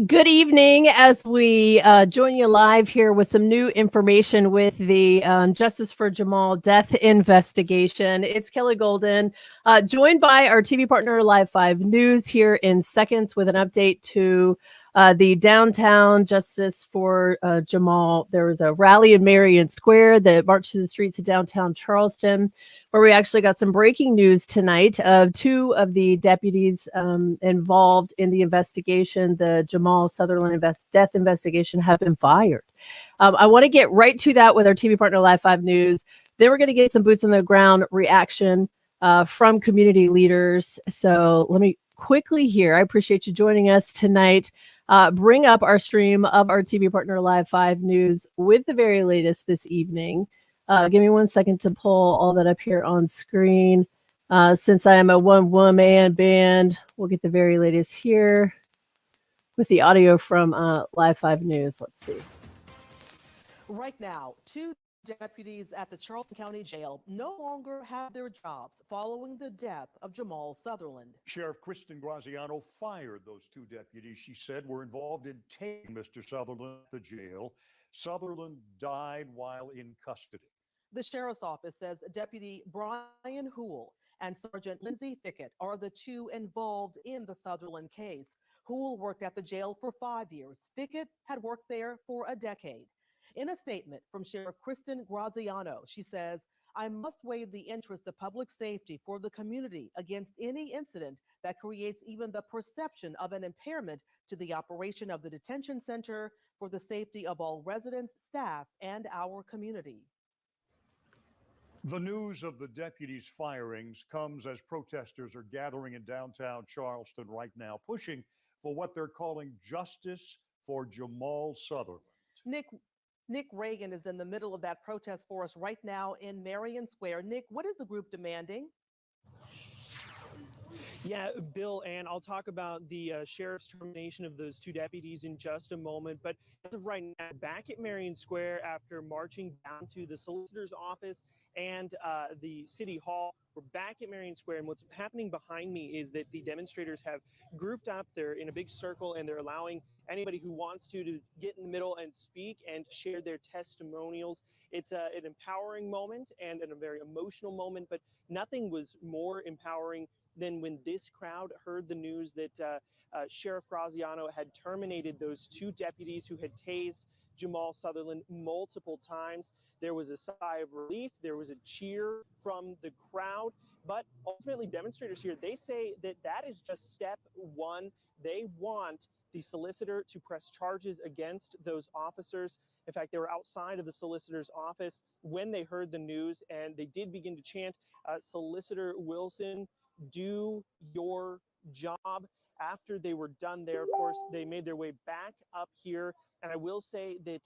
Good evening as we join you live here with some new information with the Justice for Jamal death investigation. It's Kelly Golden, joined by our TV partner Live 5 News here in seconds with an update to the downtown Justice for Jamal. There was a rally in Marion Square that marched through the streets of downtown Charleston, where we actually got some breaking news tonight of two of the deputies involved in the investigation, the Jamal Sutherland death investigation, have been fired. I want to get right to that with our TV partner, Live 5 News. Then we're going to get some boots on the ground reaction from community leaders. So let me quickly here, I appreciate you joining us tonight. Bring up our stream of our TV partner, Live 5 News, with the very latest this evening. Give me 1 second to pull all that up here on screen. Since I am a one-woman band, we'll get the very latest here with the audio from Live 5 News. Let's see. Right now, two deputies at the Charleston County Jail no longer have their jobs following the death of Jamal Sutherland. Sheriff Kristen Graziano fired those two deputies she said were involved in taking Mr. Sutherland to jail. Sutherland died while in custody. The sheriff's office says Deputy Brian Hoole and Sergeant Lindsay Fickett are the two involved in the Sutherland case. Hoole worked at the jail for 5 years. Fickett had worked there for a decade. In a statement from Sheriff Kristen Graziano, she says, "I must weigh the interest of public safety for the community against any incident that creates even the perception of an impairment to the operation of the detention center for the safety of all residents, staff, and our community." The news of the deputies' firings comes as protesters are gathering in downtown Charleston right now, pushing for what they're calling justice for Jamal Sutherland. Nick Reagan is in the middle of that protest for us right now in Marion Square. Nick, what is the group demanding? Yeah, Bill, and I'll talk about the sheriff's termination of those two deputies in just a moment. But as of right now, back at Marion Square, after marching down to the solicitor's office and the city hall, we're back at Marion Square. And what's happening behind me is that the demonstrators have grouped up. They're in a big circle, and they're allowing anybody who wants to get in the middle and speak and share their testimonials. It's an empowering moment and a very emotional moment, but nothing was more empowering than when this crowd heard the news that Sheriff Graziano had terminated those two deputies who had tased Jamal Sutherland multiple times. There was a sigh of relief. There was a cheer from the crowd. But ultimately, demonstrators here, they say that that is just step one. They want the solicitor to press charges against those officers. In fact, they were outside of the solicitor's office when they heard the news, and they did begin to chant, Solicitor Wilson, do your job. After they were done there, of course, they made their way back up here. And I will say that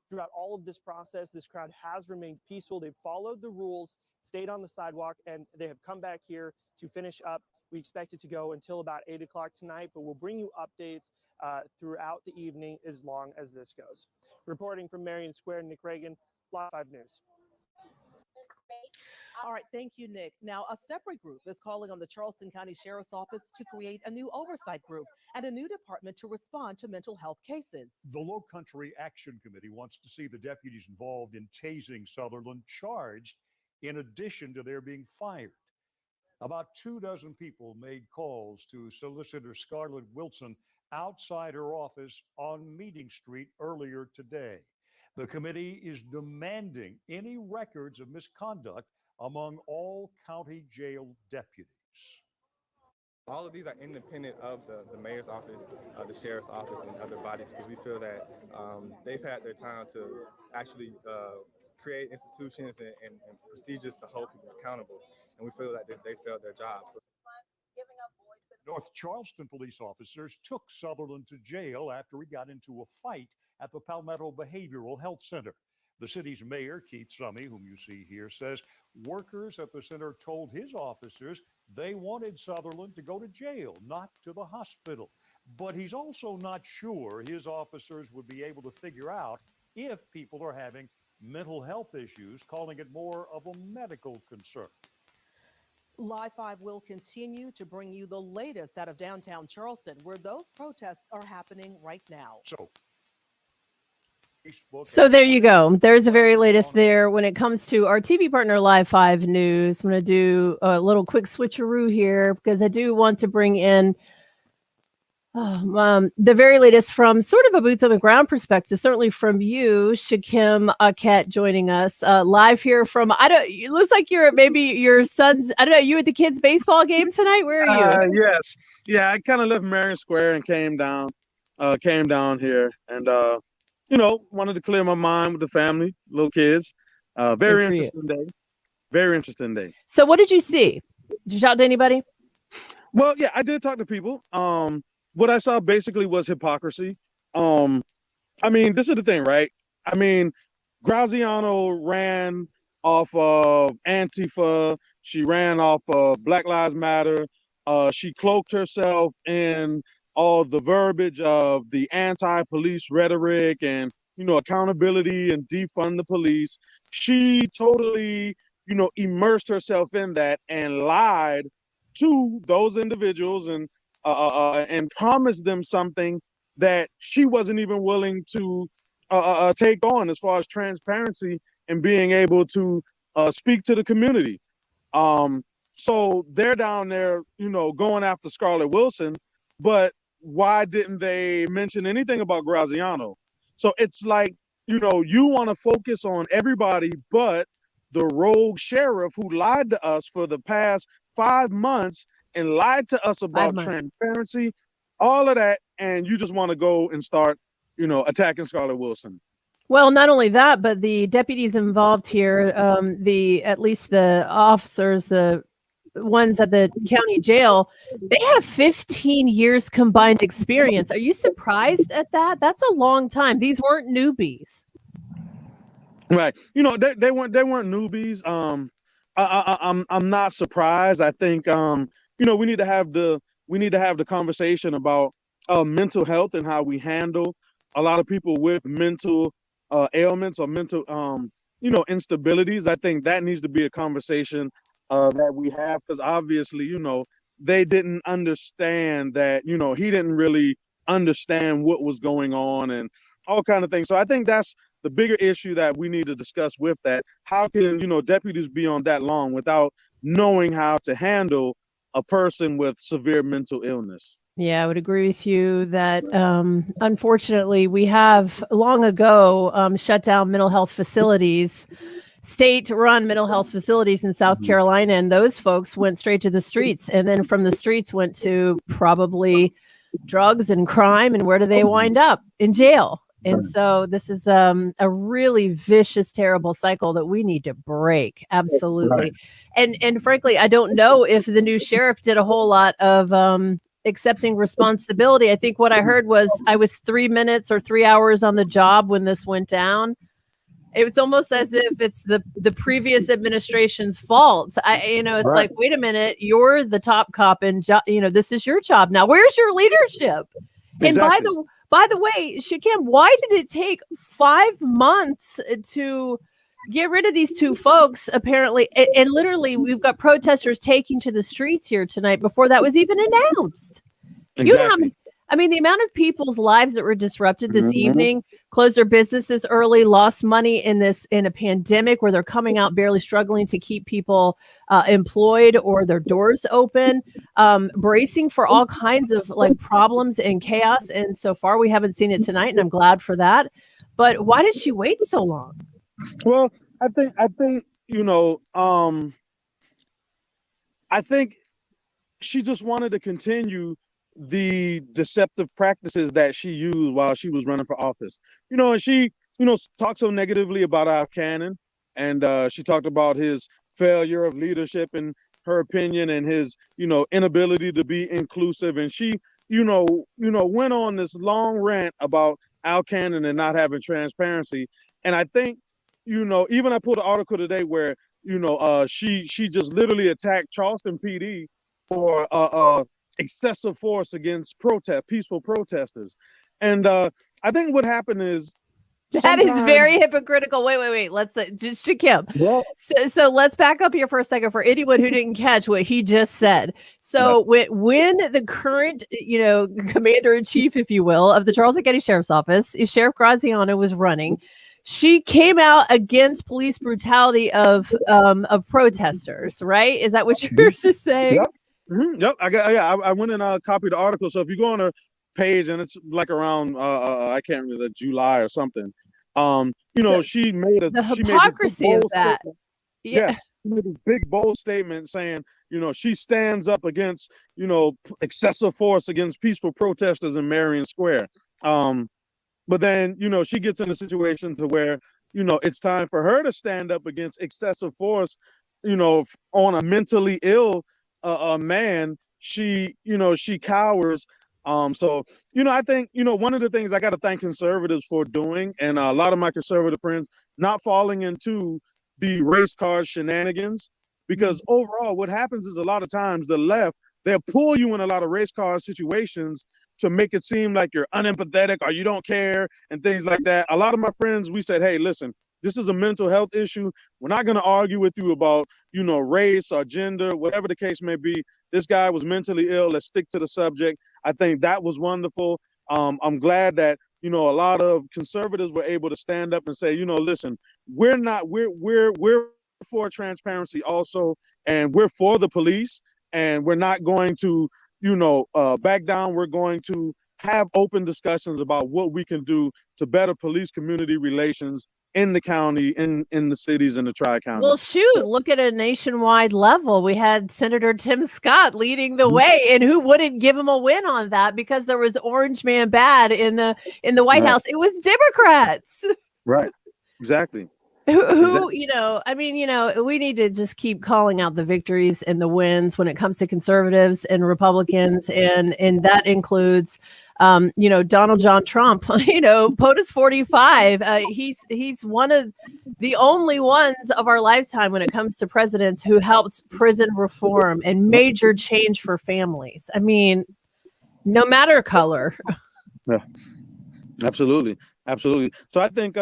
throughout all of this process, this crowd has remained peaceful. They've followed the rules, stayed on the sidewalk, and they have come back here to finish up. We expect it to go until about 8 o'clock tonight, but we'll bring you updates throughout the evening as long as this goes. Reporting from Marion Square, Nick Reagan, Live 5 News. All right, thank you, Nick. Now, a separate group is calling on the Charleston County Sheriff's Office to create a new oversight group and a new department to respond to mental health cases. The Low Country Action Committee wants to see the deputies involved in tasing Sutherland charged in addition to their being fired. About 24 people made calls to Solicitor Scarlett Wilson outside her office on Meeting Street earlier today. The committee is demanding any records of misconduct among all county jail deputies. All of these are independent of the mayor's office, the sheriff's office, and other bodies, because we feel that they've had their time to actually create institutions and procedures to hold people accountable, and we feel that they failed their job. So North Charleston police officers took Sutherland to jail after he got into a fight at the Palmetto Behavioral Health Center. The city's mayor, Keith Summey, whom you see here, says workers at the center told his officers they wanted Sutherland to go to jail, not to the hospital. But he's also not sure his officers would be able to figure out if people are having mental health issues, calling it more of a medical concern. Live 5 will continue to bring you the latest out of downtown Charleston, where those protests are happening right now. So, Facebook So there you go. There's the very latest there when it comes to our TV partner Live 5 News. I'm going to do a little quick switcheroo here because I do want to bring in the very latest from sort of a boots on the ground perspective, certainly from you, Shakim Aket, joining us live here from, it looks like you're at maybe your son's, I don't know, you at the kids' baseball game tonight? Where are you? Yes. Yeah, I kind of left Marion Square and came down here and, wanted to clear my mind with the family, little kids. Very interesting day. Very interesting day. So what did you see? Did you talk to anybody? Well, yeah, I did talk to people. What I saw basically was hypocrisy. This is the thing, right? Graziano ran off of Antifa. She ran off of Black Lives Matter. She cloaked herself in all the verbiage of the anti-police rhetoric and, accountability and defund the police. She totally, immersed herself in that and lied to those individuals and promised them something that she wasn't even willing to take on as far as transparency and being able to speak to the community. So they're down there, going after Scarlett Wilson, but why didn't they mention anything about Graziano? So it's like, you want to focus on everybody but the rogue sheriff who lied to us for the past 5 months and lied to us about transparency, all of that, and you just want to go and start, attacking Scarlett Wilson. Well, not only that, but the deputies involved here, at least the officers, the ones at the county jail, they have 15 years combined experience. Are you surprised at that? That's a long time. These weren't newbies. Right. They weren't newbies. I'm not surprised. I think we need to have the conversation about mental health and how we handle a lot of people with mental ailments or mental instabilities. I think that needs to be a conversation that we have, because obviously they didn't understand that he didn't really understand what was going on and all kind of things. So I think that's the bigger issue that we need to discuss with that. How can, deputies be on that long without knowing how to handle a person with severe mental illness? Yeah, I would agree with you that unfortunately we have long ago shut down mental health facilities, state-run mental health facilities in South Carolina, and those folks went straight to the streets, and then from the streets went to probably drugs and crime, and where do they wind up? In jail. And so this is a really vicious, terrible cycle that we need to break. Absolutely. Right. And frankly, I don't know if the new sheriff did a whole lot of accepting responsibility. I think what I heard was I was 3 minutes or 3 hours on the job when this went down. It was almost as if it's the previous administration's fault. It's right. Like, wait a minute, you're the top cop and this is your job now. Where's your leadership? Exactly. And by the way, Shakim, why did it take 5 months to get rid of these two folks, apparently? And literally, we've got protesters taking to the streets here tonight before that was even announced. Exactly. The amount of people's lives that were disrupted this evening, closed their businesses early, lost money in a pandemic where they're coming out barely struggling to keep people employed or their doors open, bracing for all kinds of problems and chaos. And so far, we haven't seen it tonight, and I'm glad for that. But why did she wait so long? Well, I think I think she just wanted to continue the deceptive practices that she used while she was running for office. And she, talked so negatively about Al Cannon, and she talked about his failure of leadership in her opinion and his, inability to be inclusive. And she, went on this long rant about Al Cannon and not having transparency. And I think, even I pulled an article today where, she just literally attacked Charleston PD for excessive force against peaceful protesters. And I think what happened is That is sometimes- very hypocritical. Wait. Let's just Shakim. Well, So let's back up here for a second for anyone who didn't catch what he just said. So when the current, commander in chief, if you will, of the Charleston County Sheriff's Office, Sheriff Graziano was running, she came out against police brutality of protesters. Right? Is that what you're just saying? Yep. Yep. I went and copied the article. So if you go on her page, and it's like around I can't remember, July or something. She made The hypocrisy of that. Yeah. She made this big bold statement saying, she stands up against, excessive force against peaceful protesters in Marion Square. But then, she gets in a situation to where, it's time for her to stand up against excessive force, on a mentally ill man. She cowers. I think, one of the things I got to thank conservatives for doing, and a lot of my conservative friends not falling into the race card shenanigans, because overall what happens is a lot of times the left, they'll pull you in a lot of race card situations to make it seem like you're unempathetic or you don't care and things like that. A lot of my friends, we said, hey, listen, this is a mental health issue. We're not going to argue with you about, race or gender, whatever the case may be. This guy was mentally ill. Let's stick to the subject. I think that was wonderful. I'm glad that, a lot of conservatives were able to stand up and say, listen, we're for transparency also, and we're for the police, and we're not going to, back down. We're going to have open discussions about what we can do to better police community relations in the county, in the cities, in the Tri-County. Well, shoot, look at a nationwide level. We had Senator Tim Scott leading the way, and who wouldn't give him a win on that because there was Orange Man bad in the White House. It was Democrats. Right. Exactly. Who we need to just keep calling out the victories and the wins when it comes to conservatives and Republicans, and that includes Donald John Trump, POTUS 45. He's one of the only ones of our lifetime when it comes to presidents who helped prison reform and major change for families. I mean, no matter color. Yeah, absolutely. So I think,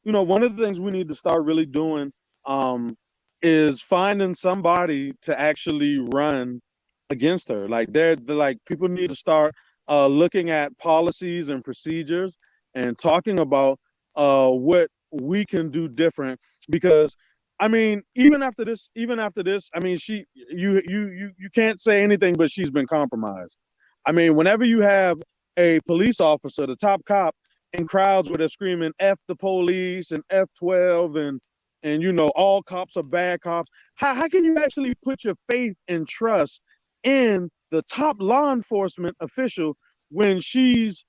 one of the things we need to start really doing is finding somebody to actually run against her. Like they're like, people need to start looking at policies and procedures and talking about what we can do different, because even after this, you can't say anything but she's been compromised. Whenever you have a police officer, the top cop, in crowds where they're screaming F the police and F12 and all cops are bad cops, how can you actually put your faith and trust in the top law enforcement official when she's,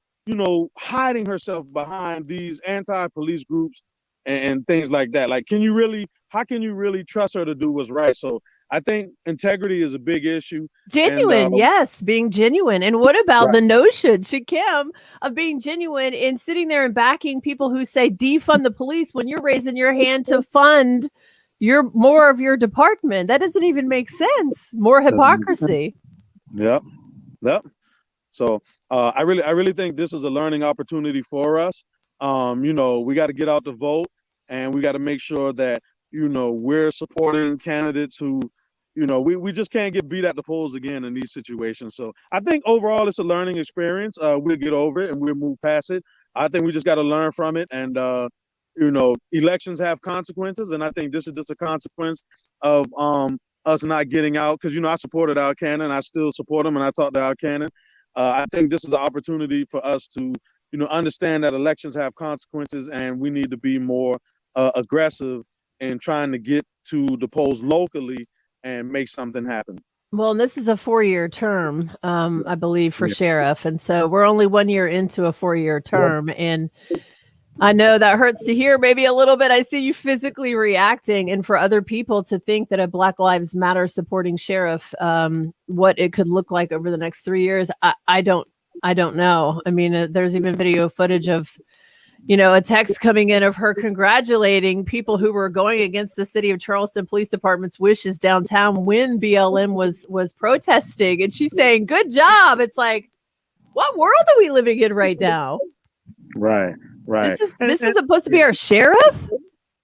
hiding herself behind these anti-police groups and things like that? Like, how can you really trust her to do what's right? So I think integrity is a big issue. Genuine, yes, being genuine. And what about the notion, Shakim, of being genuine and sitting there and backing people who say defund the police when you're raising your hand to fund more of your department? That doesn't even make sense. More hypocrisy. Yep. So I really think this is a learning opportunity for us. We got to get out the vote, and we got to make sure that we're supporting candidates who, we just can't get beat at the polls again in these situations. So I think overall it's a learning experience. We'll get over it and we'll move past it. I think we just got to learn from it. And, elections have consequences. And I think this is just a consequence of us not getting out. Because, I supported Al Cannon. I still support him, and I talked to Al Cannon. I think this is an opportunity for us to, understand that elections have consequences, and we need to be more aggressive in trying to get to the polls locally and make something happen. Well, and this is a 4-year term, I believe, for sheriff. And so we're only 1 year into a 4-year term. And I know that hurts to hear maybe a little bit. I see you physically reacting. And for other people to think that a Black Lives Matter supporting sheriff, what it could look like over the next 3 years, I don't know. There's even video footage of a text coming in of her congratulating people who were going against the city of Charleston Police Department's wishes downtown when BLM was protesting. And she's saying, good job. It's like, what world are we living in right now? Right. Right. This is supposed to be our sheriff.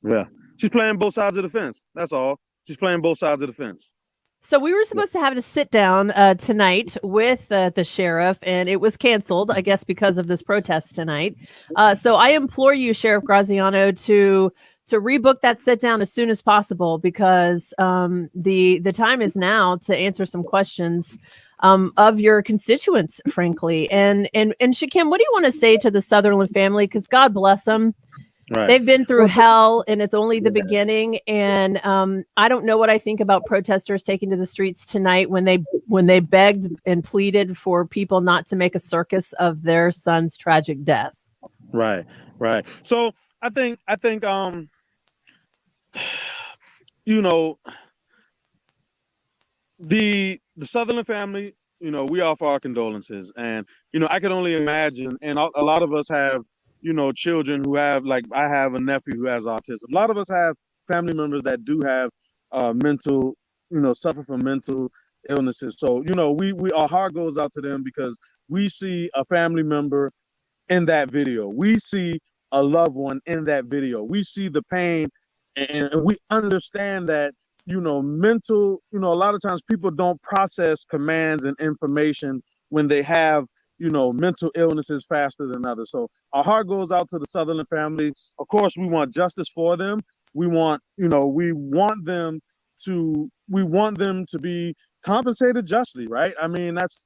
Yeah. She's playing both sides of the fence. That's all. She's playing both sides of the fence. So we were supposed to have a sit down tonight with the sheriff, and it was canceled, I guess, because of this protest tonight. So I implore you, Sheriff Graziano, to rebook that sit down as soon as possible, because the time is now to answer some questions of your constituents, frankly. And Shakim, what do you want to say to the Sutherland family? Because God bless them. Right. They've been through hell, and it's only the beginning. And I don't know what I think about protesters taking to the streets tonight when they begged and pleaded for people not to make a circus of their son's tragic death. Right. Right. So I think you know, the Sutherland family, you know, we offer our condolences, and you know, I can only imagine, and a lot of us have, you know, children who have, like, I have a nephew who has autism. A lot of us have family members that do have mental, you know, suffer from mental illnesses. So, you know, our heart goes out to them, because we see a family member in that video. We see a loved one in that video. We see the pain, and we understand that, you know, mental, you know, a lot of times people don't process commands and information when they have, you know, mental illnesses faster than others. So our heart goes out to the Sutherland family. Of course, we want justice for them. We want them to be compensated justly, right? I mean, that's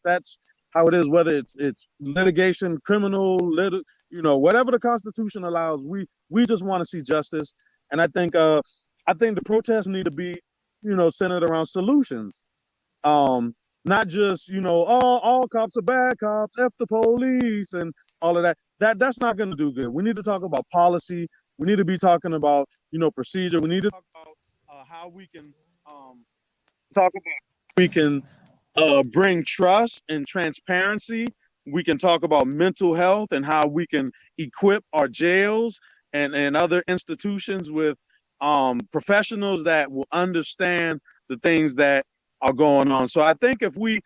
how it is, whether it's litigation, criminal, whatever the Constitution allows. We just want to see justice. And I think the protests need to be, you know, centered around solutions. Not just, you know, all cops are bad cops, F the police, and all of that. That's not going to do good. We need to talk about policy. We need to be talking about, you know, procedure. We need to talk about how we can bring trust and transparency. We can talk about mental health and how we can equip our jails and other institutions with professionals that will understand the things that are going on. So I think if we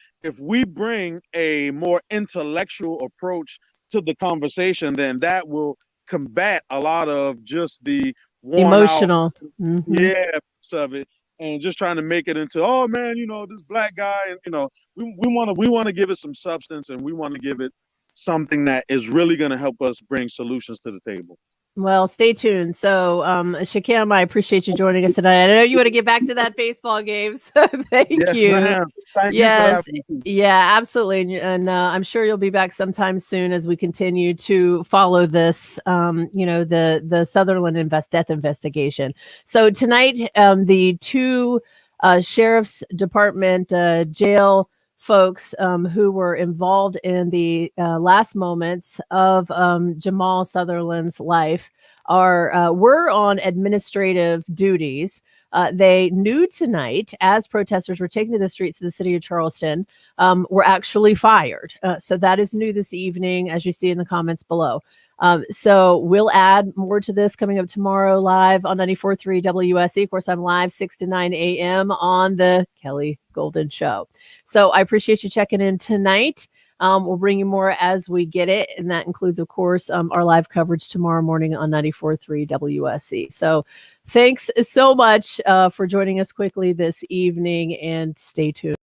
bring a more intellectual approach to the conversation, then that will combat a lot of just the emotional of it, and just trying to make it into, oh man, you know, this black guy, and you know, we want to give it some substance, and we want to give it something that is really going to help us bring solutions to the table. Well, stay tuned. So, Shakim, I appreciate you joining us tonight. I know you want to get back to that baseball game, so thank you. Ma'am. Thank yes, you for yeah, absolutely. And I'm sure you'll be back sometime soon as we continue to follow this, the Sutherland death investigation. So tonight, the two sheriff's department jail folks who were involved in the last moments of Jamal Sutherland's life were on administrative duties. They knew tonight, as protesters were taking to the streets of the city of Charleston, were actually fired. So that is new this evening, as you see in the comments below. So we'll add more to this coming up tomorrow live on 94.3 WSE. Of course, I'm live 6 to 9 a.m. on the Kelly Golden Show. So I appreciate you checking in tonight. We'll bring you more as we get it. And that includes, of course, our live coverage tomorrow morning on 94.3 WSE. So thanks so much for joining us quickly this evening, and stay tuned.